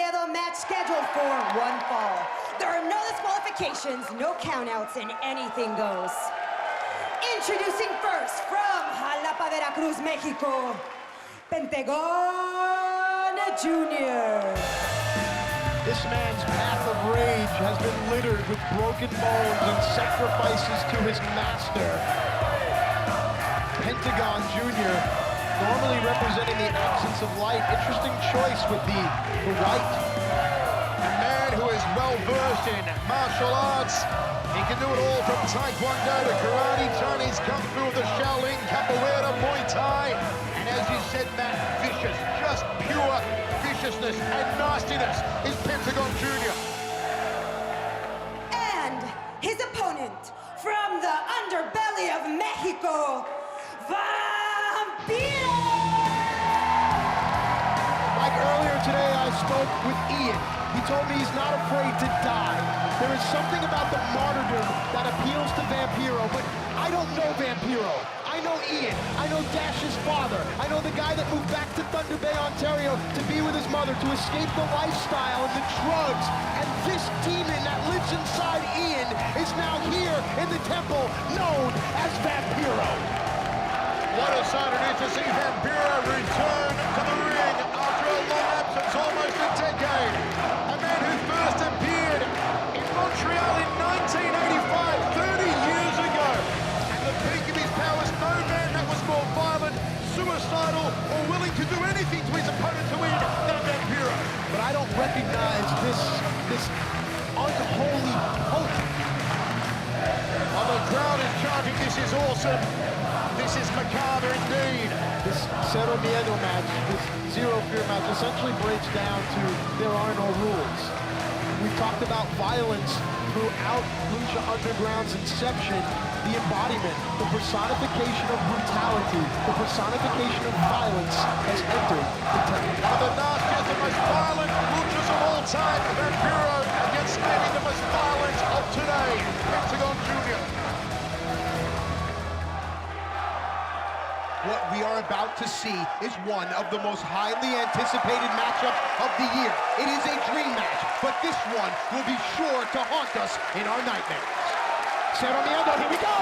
0MIEDO match scheduled for one fall. There are no disqualifications, no countouts, and anything goes. Introducing first from Jalapa, Veracruz, Mexico, Pentagon Jr. This man's path of rage has been littered with broken bones and sacrifices to his master. Pentagon Jr., normally representing the absence of light. Interesting choice with the white. A man who is well-versed in martial arts. He can do it all from Taekwondo to karate, Chinese Kung Fu, the Shaolin, Capoeira, Muay Thai. And as you said, Matt, vicious, just pure viciousness and nastiness is Pentagon Jr. And his opponent from the underbelly of Mexico, Vampiro! Like earlier today, I spoke with Ian. He told me he's not afraid to die. There is something about the martyrdom that appeals to Vampiro, but I don't know Vampiro. I know Ian. I know Dash's father. I know the guy that moved back to Thunder Bay, Ontario to be with his mother, to escape the lifestyle and the drugs. And this demon that lives inside Ian is now here in the temple, known as Vampiro. What a sight it is to see Vampiro return to the ring after a long absence, almost a decade. A man who first appeared in Montreal in 1985, 30 years ago. At the peak of his powers, no man that was more violent, suicidal, or willing to do anything to his opponent to win than Vampiro. But I don't recognize this unholy hope. While the crowd is chanting, this is awesome. This is macabre indeed. This 0MIEDO match, this Zero Fear match, essentially breaks down to there are no rules. We talked about violence throughout Lucha Underground's inception, the embodiment, the personification of brutality, the personification of violence has entered the temple. One of the nastiest and most violent luchas of all time, Vampiro, against maybe the most violent of today, Pentagon Jr. What we are about to see is one of the most highly anticipated matchups of the year. It is a dream match, but this one will be sure to haunt us in our nightmares. 0MIEDO, here we go!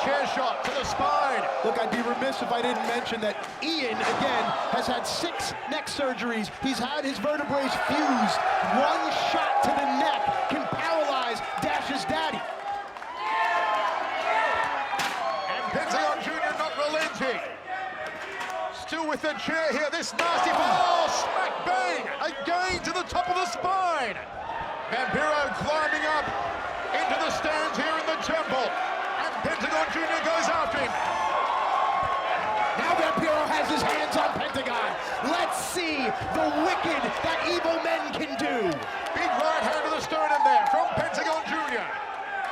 Chair shot to the spine. Look, I'd be remiss if I didn't mention that Ian, again, has had 6 neck surgeries. He's had his vertebrae fused. One shot to the neck can paralyze Dash's daddy. Pentagon Jr. not relenting. Still with the chair here, this nasty ball, smack bang, again to the top of the spine. Vampiro climbing up into the stands here in the temple. And Pentagon Jr. goes after him. Now Vampiro has his hands on Pentagon. Let's see the wicked that evil men can do. Big right hand to the sternum there from Pentagon Jr.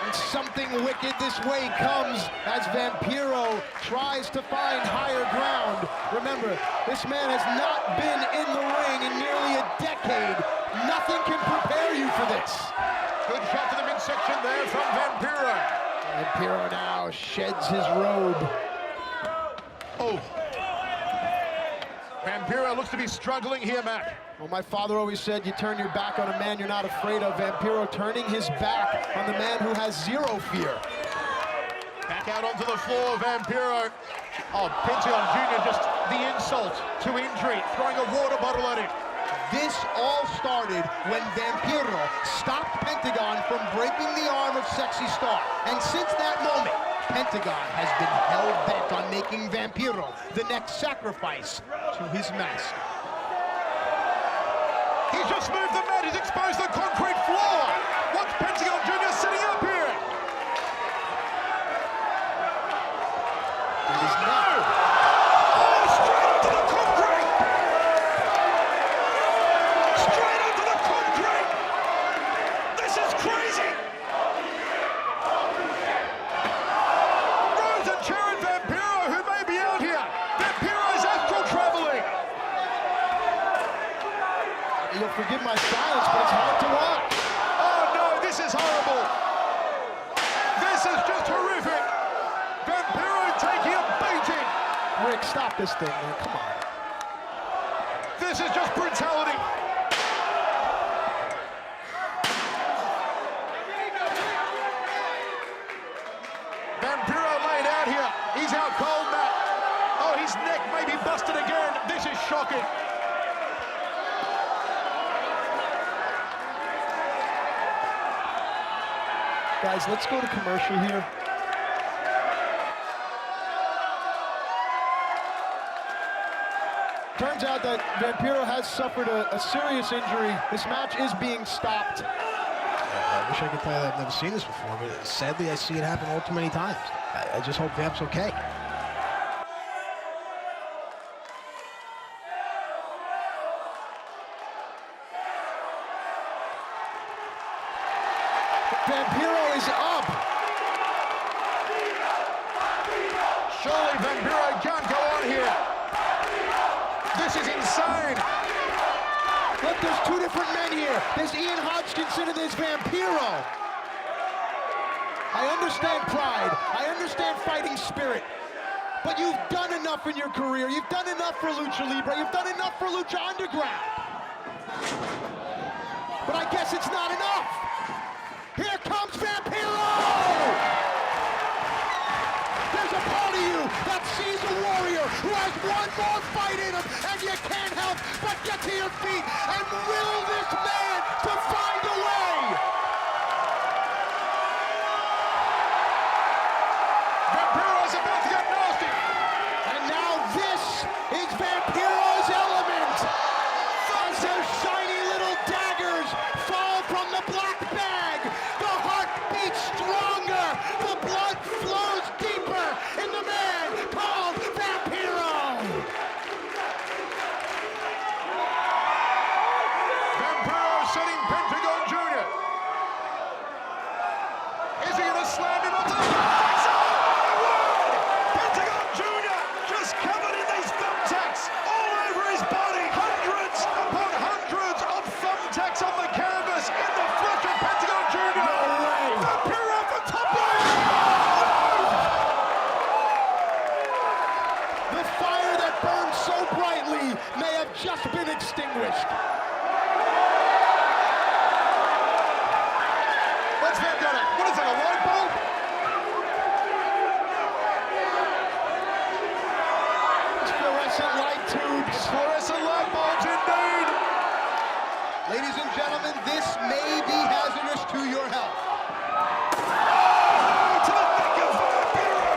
And something wicked this way comes as Vampiro tries to find higher ground. Remember, this man has not been in the ring in nearly a decade. Nothing can prepare you for this. Good shot to the midsection there from Vampiro. Vampiro now sheds his robe. Oh. Vampiro looks to be struggling here, Matt. Well, my father always said you turn your back on a man you're not afraid of. Vampiro turning his back on the man who has zero fear. Back out onto the floor, Vampiro. Oh, Pentagon Jr. just the insult to injury, throwing a water bottle at him. This all started when Vampiro stopped Pentagon from breaking the arm of Sexy Star. And since that moment, Pentagon has been hell-bent on making Vampiro the next sacrifice to his master. He's just moved the mat, he's exposed the concrete floor. Watch Pentagon Jr. sitting up here. It is not. Oh, straight onto the concrete. Straight onto the concrete. This is crazy. Rose and Sharon Vampiro, who may be out here. Vampiro's astral traveling. You'll forgive my silence, but it's hard to watch. Oh no, this is horrible. This is just horrific. Vampiro taking a beating. Rick, stop this thing, man. Come on. This is just brutality. Vampiro laid out here. He's out cold, Matt. Oh, his neck may be busted again. This is shocking. Guys, let's go to commercial here. Turns out that Vampiro has suffered a serious injury. This match is being stopped. I wish I could tell you that I've never seen this before, but sadly I see it happen all too many times. I just hope Vamp's okay. Vampiro is up. Surely Vampiro can't go on here. This is insane. Look, there's two different men here. There's Ian Hodgkinson and there's Vampiro. I understand pride. I understand fighting spirit. But you've done enough in your career. You've done enough for Lucha Libre. You've done enough for Lucha Underground. But I guess it's not enough. Here comes Vampiro! There's a part of you that sees a warrior who has one more fight in him, and you can't help but get to your feet and will this man to find a way! Vampiro's about to get nasty. And now this is Vampiro's element! As their shiny little daggers fall from the black bag, the heart beats stronger, the blood flows deeper in the man called Vampiro! Vampiro setting Pentagon Jr. Is he gonna slam him onto the thumbtacks? Oh my word! Pentagon Jr. just covered in these thumbtacks all over his body. Hundreds upon hundreds of thumbtacks on the canvas in the flesh of Pentagon Jr. No way! Vampiro at the top line! The fire that burned so brightly may have just been extinguished. What's that got it? What is it, a light bulb? It's fluorescent light tubes. Fluorescent light bulbs indeed. Ladies and gentlemen, this may be hazardous to your health. Oh, to the neck of Vampiro.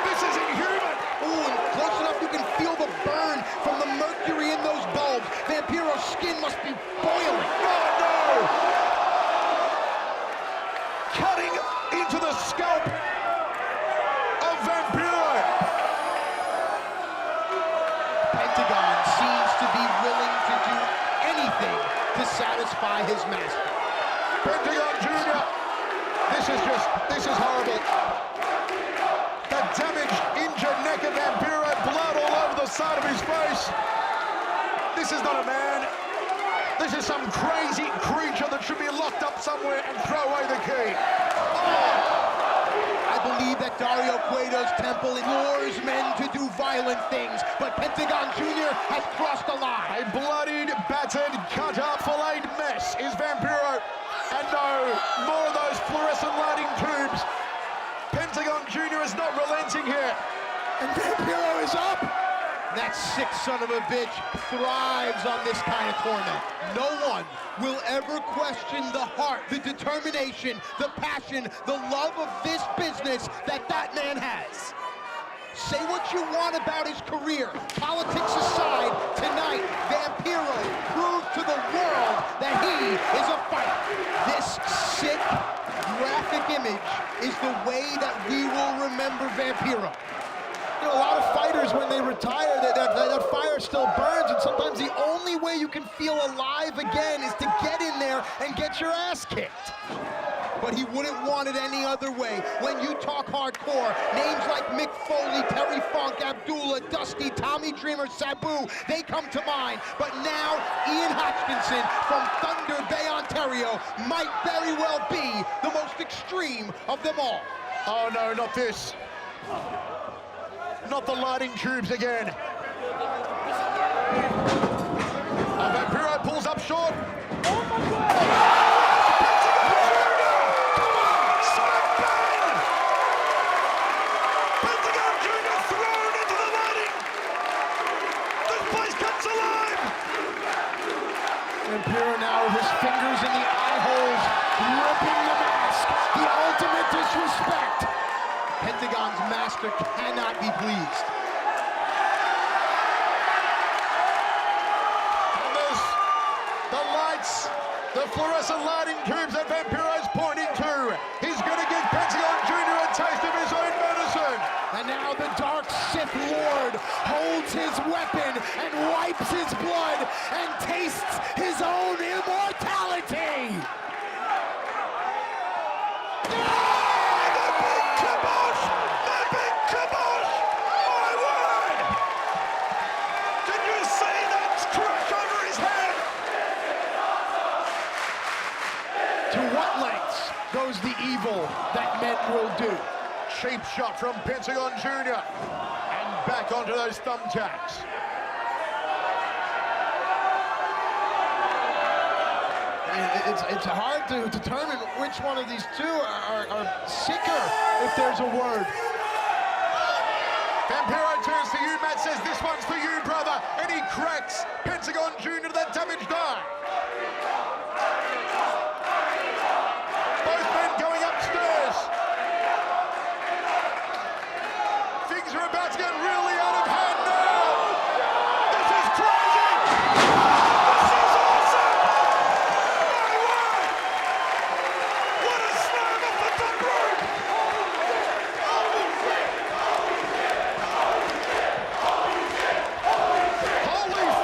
This is inhuman. Ooh, and close enough you can feel the burn from the mercury in those bulbs. Vampiro's skin must be boiling. Oh no! Cutting into the scalp of Vampiro. Pentagon seems to be willing to do anything to satisfy his master. Pentagon Jr. This is horrible. The damaged, injured neck of Vampiro, blood all over the side of his face. This is not a man. This is some crazy creature that should be locked up somewhere and throw away the key. I believe that Dario Cueto's temple lures men to do violent things, but Pentagon Jr. has crossed the line. A bloodied, battered, cut-up, filleted mess is Vampiro. And no, more of those fluorescent lighting tubes. Pentagon Jr. is not relenting here. And Vampiro is up! That sick son of a bitch thrives on this kind of torment. No one will ever question the heart, the determination, the passion, the love of this business that man has. Say what you want about his career. Politics aside, tonight, Vampiro proved to the world that he is a fighter. This sick, graphic image is the way that we will remember Vampiro. You know, a lot of fighters, when they retire, that fire still burns, and sometimes the only way you can feel alive again is to get in there and get your ass kicked. But he wouldn't want it any other way. When you talk hardcore, names like Mick Foley, Terry Funk, Abdullah, Dusty, Tommy Dreamer, Sabu, they come to mind. But now, Ian Hodgkinson from Thunder Bay, Ontario, might very well be the most extreme of them all. Oh no, not this. not the lighting tubes again. Vampiro pulls up short. Vampiro now with his fingers in the eye holes, ripping the mask. The ultimate disrespect. Pentagon's master cannot be pleased. And there's the lights, the fluorescent lighting tubes that Vampiro's pointing to. He's going to give Pentagon Jr. a taste of his own medicine. And now the Dark Sith Lord holds his weapon and wipes his blood and tastes his own immortality. To what lengths goes the evil that men will do? Cheap shot from Pentagon Jr. And back onto those thumbtacks. It's hard to determine which one of these two are sicker, if there's a word. Vampiro turns to you, Matt, says, "This one's for you, brother," and he cracks Pentagon Jr. to that damaged eye. Both men going upstairs. Things are about to get really out of hand now. This is crazy. This is awesome. My word. What a slam off the top rope. Holy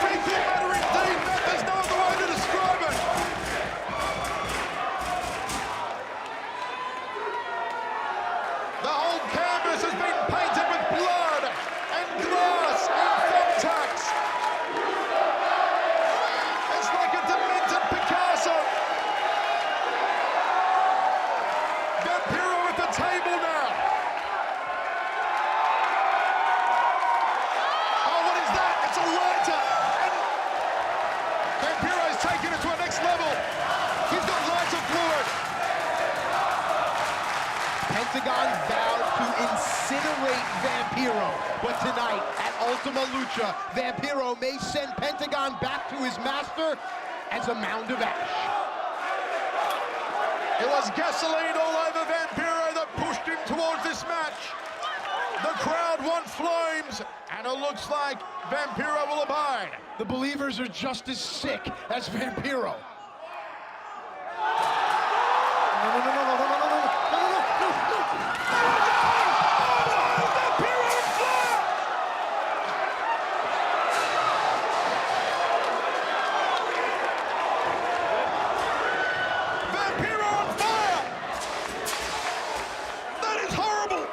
fecal matter indeed, Matt. There's no other way to describe it. The whole canvas has been painted with blood and glass and thumbtacks. It's like a demented Picasso. Vampiro at the table now. Oh, what is that? It's a lighter. And Vampiro's taking it to a next level. He's got lighter fluid. Pentagon vowed to incinerate Vampiro, but tonight at Ultima Lucha, Vampiro may send Pentagon back to his master as a mound of ash. It was gasoline all over Vampiro that pushed him towards this match. The crowd want flames, and it looks like Vampiro will abide. The believers are just as sick as Vampiro. Vampiro on fire! That is horrible!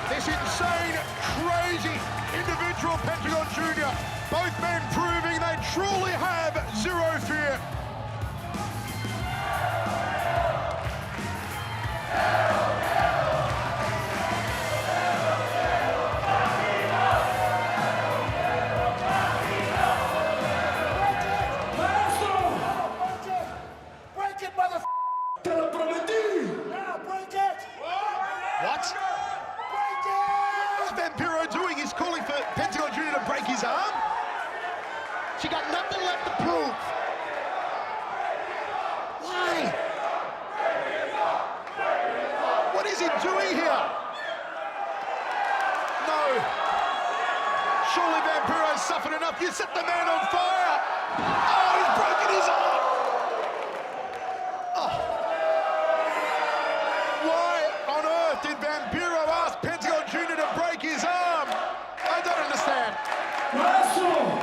This insane, crazy individual Pentagon Jr. Both men proving they truly have zero fear. Break it, mother. Te lo prometí. Now break it. What? Break it. What's Vampiro doing? He's calling for Pentagon Jr. to break his arm? She got nothing left to prove. Why? What is he doing here? No. Surely Vampiro's suffered enough. You set the man on fire. Oh, he's broken his arm. Oh. Why on earth did Vampiro ask Pentagon Jr. to break his arm? I don't understand. Maestro.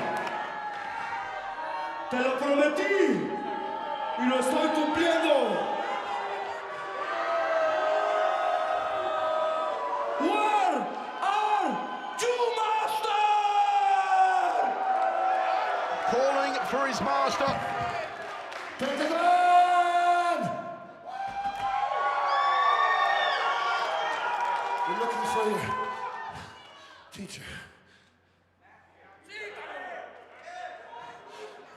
Te lo prometí. Y lo estoy cumpliendo. Where are you, master? Calling for his master. Pentagon! We're looking for your teacher.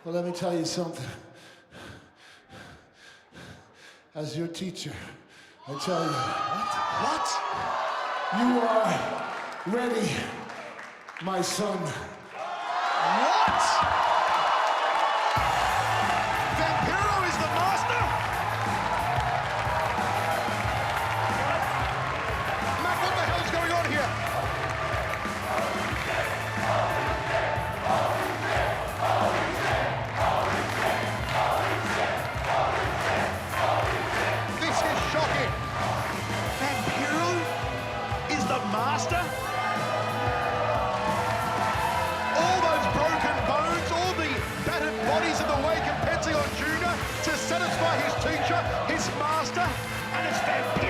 Well, let me tell you something. As your teacher, I tell you. What? You are ready, my son. What? Vampiro is the master? Matt, what the hell is going on here? This is shocking. Vampiro is the master? All those broken bones, all the battered bodies in the wake of Pentagon Jr. to satisfy his teacher, his master, and it's Vampiro.